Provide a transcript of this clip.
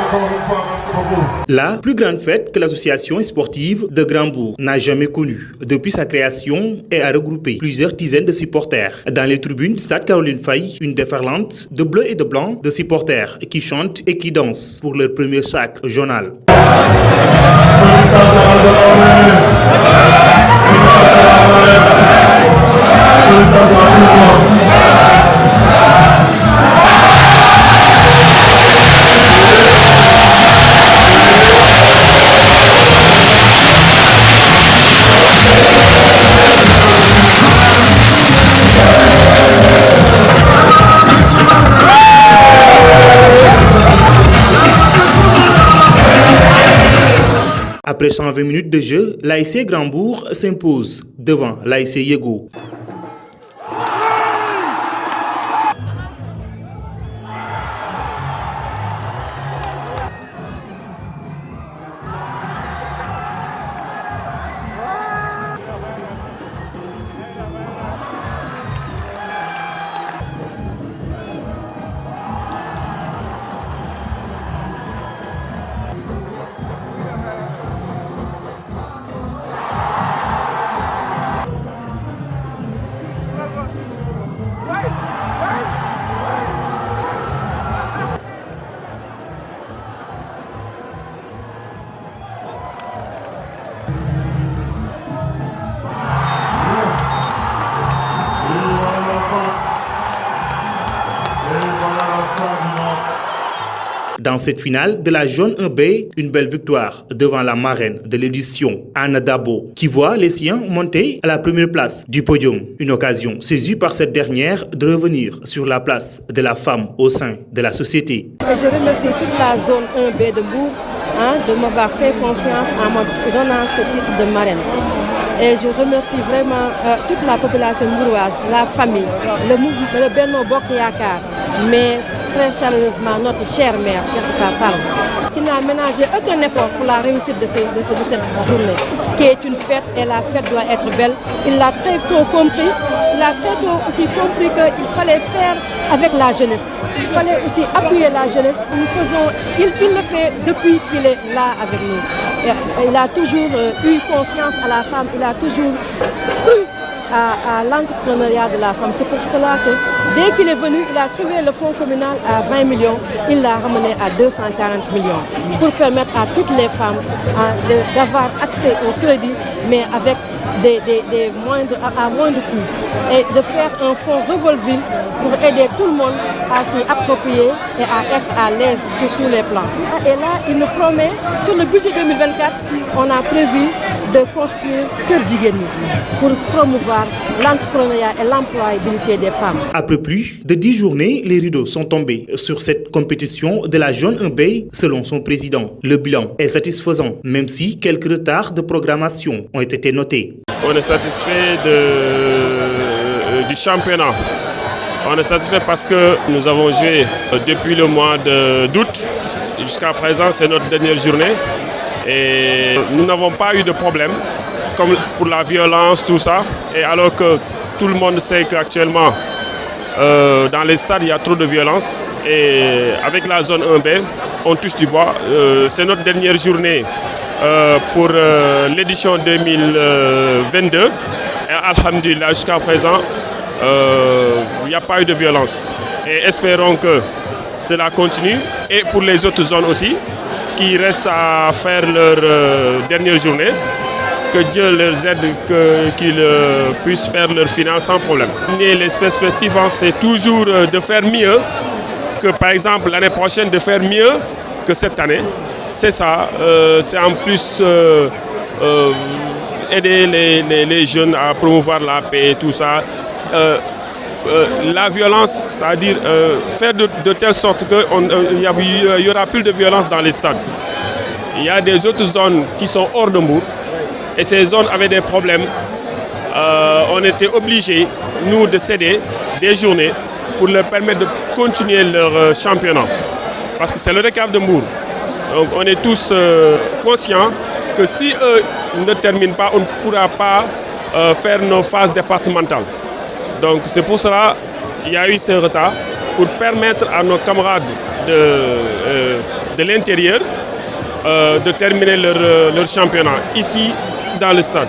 encore une fois, merci beaucoup. La plus grande fête que l'association sportive de Grand-Bourg n'a jamais connue. Depuis sa création, elle a regroupé plusieurs dizaines de supporters. Dans les tribunes du stade Caroline Faye, une déferlante de bleu et de blanc de supporters qui chantent et qui dansent pour leur premier sac journal. Après 120 minutes de jeu, l'ASC Grand-Bourg s'impose devant l'ASC Yego. Dans cette finale de la Jaune 1B, une belle victoire devant la marraine de l'édition, Anna Dabo, qui voit les siens monter à la première place du podium. Une occasion saisie par cette dernière de revenir sur la place de la femme au sein de la société. Je remercie toute la zone 1B de Bourg de m'avoir fait confiance en me donnant ce titre de marraine. Et je remercie vraiment toute la population bourgeoise, la famille, le mouvement, le Benno Bokk Yakaar, mais très chaleureusement notre chère mère, Cheikh Issa Sall, qui n'a ménagé aucun effort pour la réussite de cette journée, qui est une fête et la fête doit être belle. Il l'a très tôt compris, il a très tôt aussi compris qu'il fallait faire avec la jeunesse. Il fallait aussi appuyer la jeunesse. Il le fait depuis qu'il est là avec nous. Et il a toujours eu confiance à la femme, il a toujours cru à l'entrepreneuriat de la femme. C'est pour cela que dès qu'il est venu, il a trouvé le fonds communal à 20 millions, il l'a ramené à 240 millions pour permettre à toutes les femmes d'avoir accès au crédit, mais avec à moindre coût, et de faire un fonds revolving pour aider tout le monde à s'y approprier et à être à l'aise sur tous les plans. Et là, il nous promet, sur le budget 2024, on a prévu de construire Kër Jigéen Ñi pour promouvoir l'entrepreneuriat et l'employabilité des femmes. Après plus de 10 journées, les rideaux sont tombés sur cette compétition de la Jaune 1B selon son président. Le bilan est satisfaisant, même si quelques retards de programmation ont été notés. On est satisfait du championnat. On est satisfait parce que nous avons joué depuis le mois d'août. Jusqu'à présent, c'est notre dernière journée. Et nous n'avons pas eu de problème, comme pour la violence, tout ça. Et alors que tout le monde sait qu'actuellement, dans les stades, il y a trop de violence. Et avec la zone 1B, on touche du bois. C'est notre dernière journée pour l'édition 2022. Et alhamdulillah, jusqu'à présent, il n'y a pas eu de violence. Et espérons que cela continue. Et pour les autres zones aussi, qui restent à faire leur dernière journée, que Dieu leur aide, qu'ils puissent faire leur finale sans problème. Et les perspectives, c'est toujours de faire mieux, que par exemple l'année prochaine de faire mieux que cette année. C'est ça, c'est en plus aider les jeunes à promouvoir la paix et tout ça. La violence, c'est-à-dire faire de telle sorte qu'il n'y aura plus de violence dans les stades. Il y a des autres zones qui sont hors de Bourg et ces zones avaient des problèmes. On était obligés, nous, de céder des journées pour leur permettre de continuer leur championnat. Parce que c'est le récap de Bourg. Donc on est tous conscients que si eux ne terminent pas, on ne pourra pas faire nos phases départementales. Donc c'est pour cela qu'il y a eu ce retard. pour permettre à nos camarades de l'intérieur de terminer leur championnat ici dans le stade.